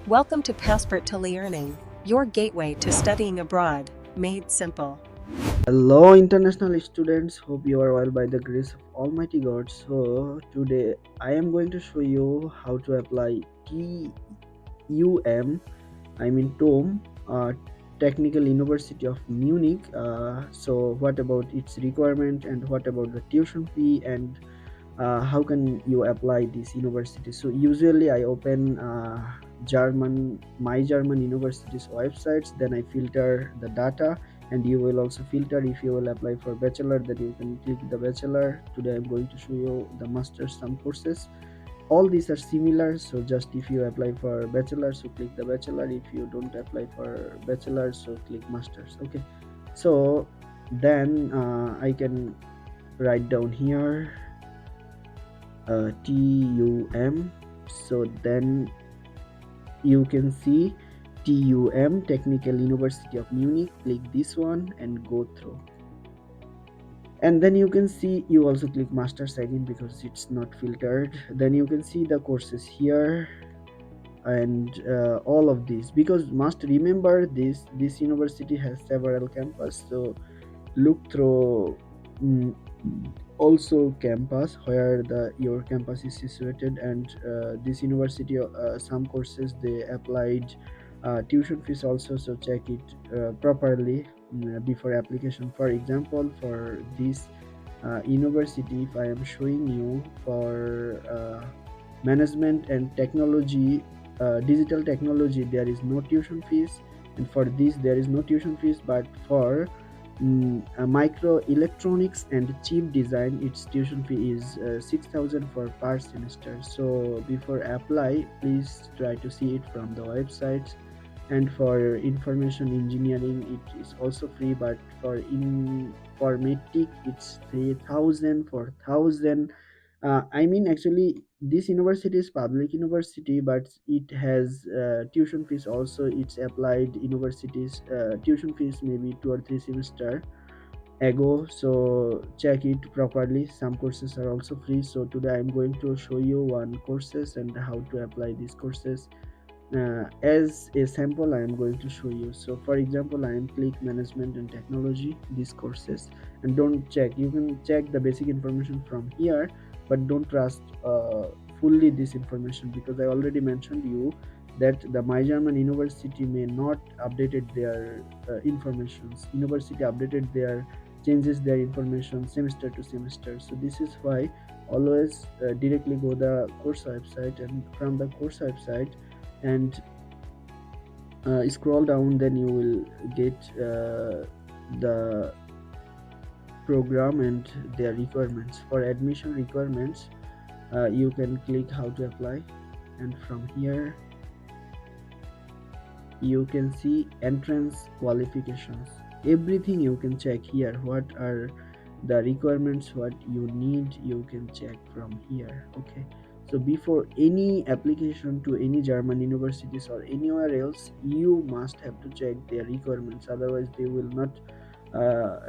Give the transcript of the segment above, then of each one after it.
Welcome to Passport to Learning, your gateway to studying abroad, made simple. Hello, international students. Hope you are well by the grace of Almighty God. So, today I am going to show you how to apply TUM, I mean TUM, Technical University of Munich. So, what about its requirement and what about the tuition fee and how can you apply this university? So usually I open my German university's websites, then I filter the data, and you will also filter. If you will apply for bachelor, then you can click the bachelor. Today I'm going to show you the master's some courses. All these are similar, so just if you apply for bachelor, so click the bachelor. If you don't apply for bachelor, so click masters. Okay, so then I can write down here TUM. So then you can see TUM, Technical University of Munich. Click this one and go through, and then you can see, you also click masters again because it's not filtered. Then you can see the courses here and all of these, because must remember this university has several campus, so look through also campus where the your campus is situated. And this university, some courses they applied tuition fees also, so check it properly before application. For example, for this university, if I am showing you for management and technology, digital technology, there is no tuition fees, and for this there is no tuition fees. But for microelectronics and chip design, its tuition fee is 6,000 for per semester. So before apply, please try to see it from the websites. And for information engineering, it is also free, but for informatic it's 3,000 for 1,000. I mean, actually this university is public university, but it has tuition fees also. It's applied universities tuition fees maybe 2 or 3 semester ago, so check it properly. Some courses are also free. So today I'm going to show you one courses and how to apply these courses. As a sample I am going to show you. So for example, I am click management and technology, these courses. And don't check, you can check the basic information from here, but don't trust fully this information, because I already mentioned you that the my German university may not updated their informations. University updated their changes their information semester to semester. So this is why always directly go the course website, and from the course website and scroll down, then you will get the program and their requirements. For admission requirements, you can click how to apply, and from here you can see entrance qualifications. Everything you can check here. What are the requirements, what you need, you can check from here. Okay, so before any application to any German universities or anywhere else, you must have to check their requirements. Otherwise they will not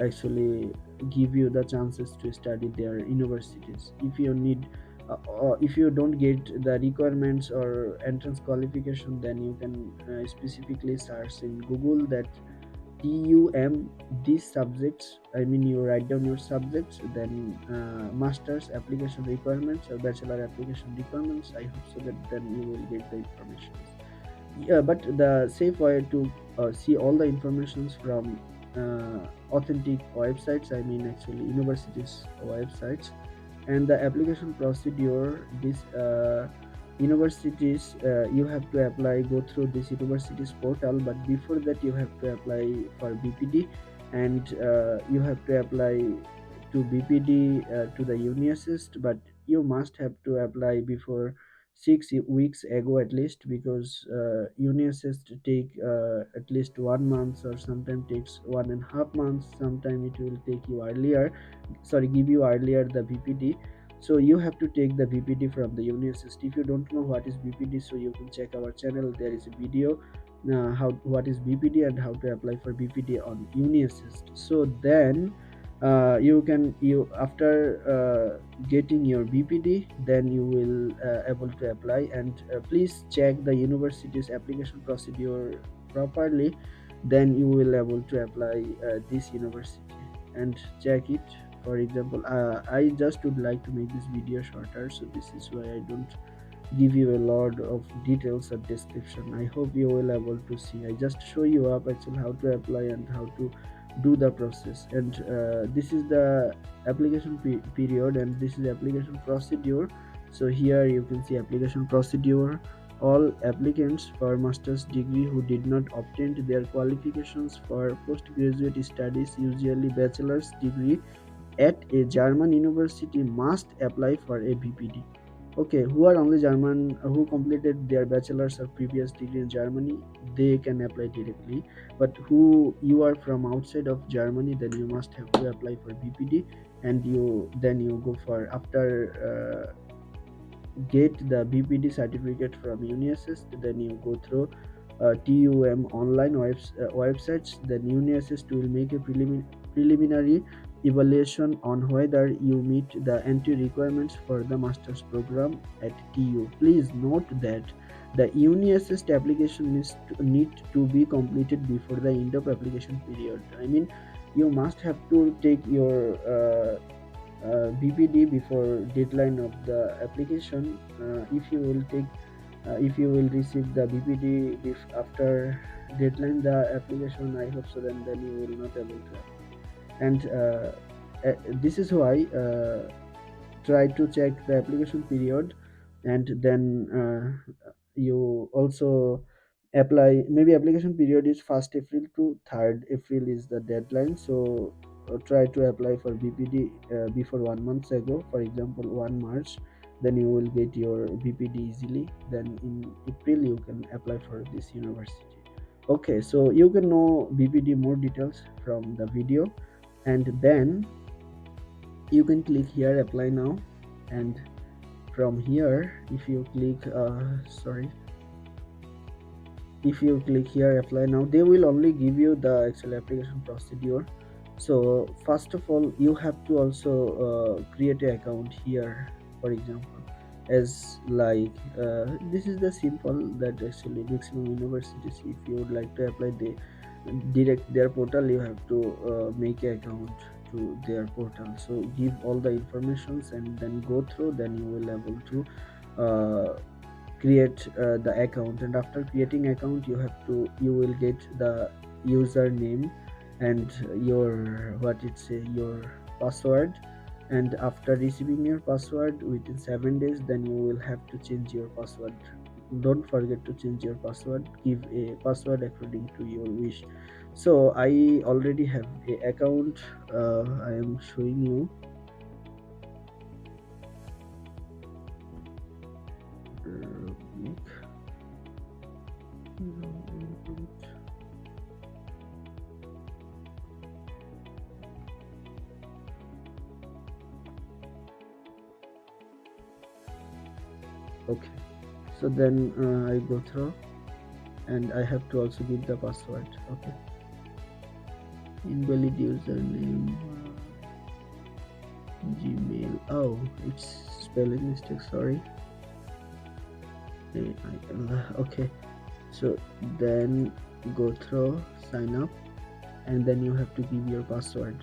actually give you the chances to study their universities. If you need or if you don't get the requirements or entrance qualification, then you can specifically search in Google that TUM, these subjects. I mean, you write down your subjects, then master's application requirements or bachelor application requirements. I hope so that then you will get the information. Yeah, but the safe way to see all the informations from authentic websites, I mean actually universities websites. And the application procedure, this universities, you have to apply, go through this universities portal, but before that you have to apply for BPD. And you have to apply to BPD to the UniAssist, but you must have to apply before 6 weeks ago at least, because UniAssist take at least 1 month, or sometimes takes 1.5 months. Sometimes it will take you earlier, sorry, give you earlier the BPD. So you have to take the BPD from the UniAssist. If you don't know what is BPD, so you can check our channel, there is a video how what is BPD and how to apply for BPD on UniAssist. So then you after getting your BPD, then you will able to apply. And please check the university's application procedure properly, then you will able to apply this university and check it. For example, I just would like to make this video shorter, so this is why I don't give you a lot of details or description. I hope you will able to see. I just show you up actually how to apply and how to do the process. And this is the application period, and this is application procedure. So here you can see application procedure. All applicants for master's degree who did not obtain their qualifications for postgraduate studies, usually bachelor's degree at a German university, must apply for a BPD. Okay, who are only German, who completed their bachelor's or previous degree in Germany, they can apply directly. But who you are from outside of Germany, then you must have to apply for BPD. And you go for after get the BPD certificate from UniAssist, then you go through TUM online websites. Then UniAssist will make a preliminary evaluation on whether you meet the entry requirements for the master's program at TU. Please note that the UniAssist application need to be completed before the end of application period. I mean, you must have to take your BPD before deadline of the application. If you will receive the BPD after deadline the application, I hope so, then you will not able to apply. And this is why try to check the application period. And then you also apply. Maybe application period is 1st April to 3rd April is the deadline. So try to apply for BPD before 1 month ago, for example 1 March, then you will get your BPD easily. Then in April you can apply for this university. Okay, so you can know BPD more details from the video. And then you can click here apply now. And from here, if you click if you click here apply now, they will only give you the actual application procedure. So first of all, you have to also create an account here. For example, as like this is the simple that actually maximum universities, if you would like to apply the direct their portal, you have to make an account to their portal. So give all the informations and then go through, then you will able to create the account. And after creating account, you will get the username and your what it say your password. And after receiving your password within 7 days, then you will have to change your password. Don't forget to change your password. Give a password according to your wish. So I already have a account. I am showing you. Okay, so then I go through, and I have to also give the password. Okay, invalid username, Gmail. Oh, it's spelling mistake, sorry. Okay, so then go through sign up, and then you have to give your password.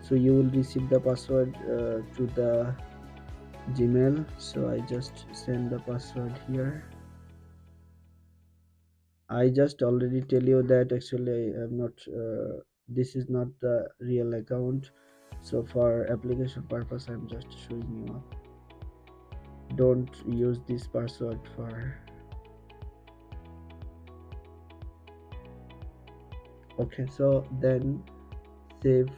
So you will receive the password to the Gmail. So I just send the password here. I just already tell you that actually I am not this is not the real account. So for application purpose, I'm just showing you up. Don't use this password for. Okay, so then save.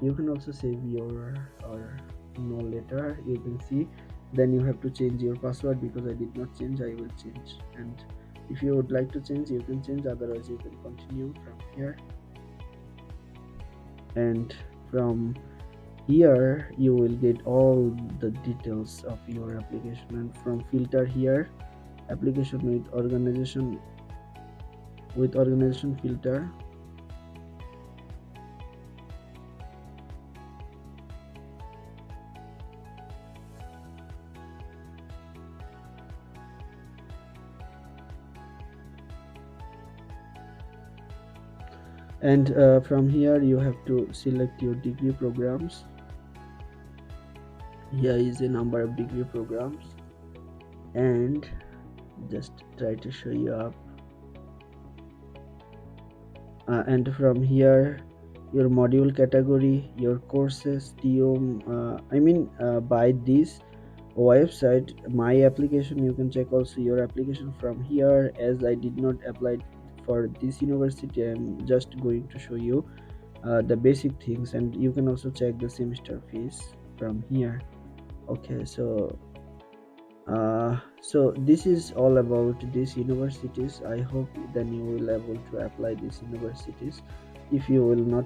You can also save your or no later. You can see. Then you have to change your password, because I did not change. I will change. And if you would like to change, you can change. Otherwise, you can continue from here. And from here you will get all the details of your application. And from filter here, application with organization filter, And from here you have to select your degree programs. Here is a number of degree programs, and just try to show you up. And from here your module category, your courses, TUM, by this website my application, you can check also your application from here. As I did not apply for this university, I'm just going to show you the basic things, and you can also check the semester fees from here. Okay, so this is all about these universities. I hope then you will able to apply these universities. If you will not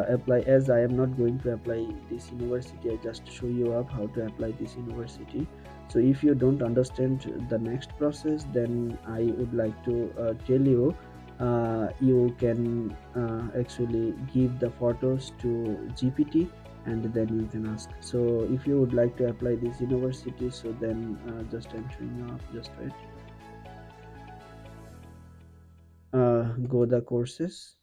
apply, as I am not going to apply this university, I just show you up how to apply this university. So if you don't understand the next process, then I would like to tell you, you can actually give the photos to GPT, and then you can ask. So if you would like to apply this university, so then just entering up, just wait. Go the courses,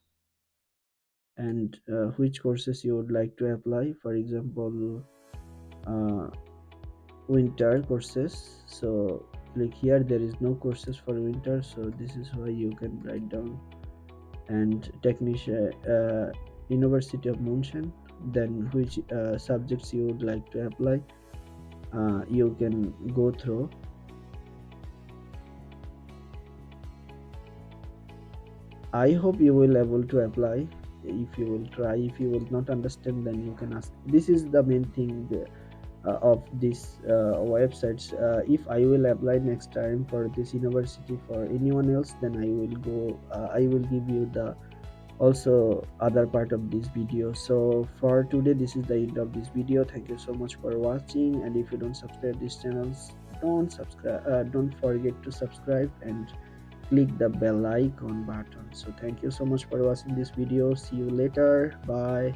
and which courses you would like to apply. For example, uh, winter courses. So click here, there is no courses for winter, so this is why you can write down. And technician, University of München. Then which subjects you would like to apply, you can go through. I hope you will able to apply. If you will try, if you will not understand, then you can ask. This is the main thing of this websites. If I will apply next time for this university for anyone else, then I will go, I will give you the also other part of this video. So for today, this is the end of this video. Thank you so much for watching, and if you don't subscribe these channels, don't forget to subscribe and click the bell icon button. So thank you so much for watching this video. See you later. Bye.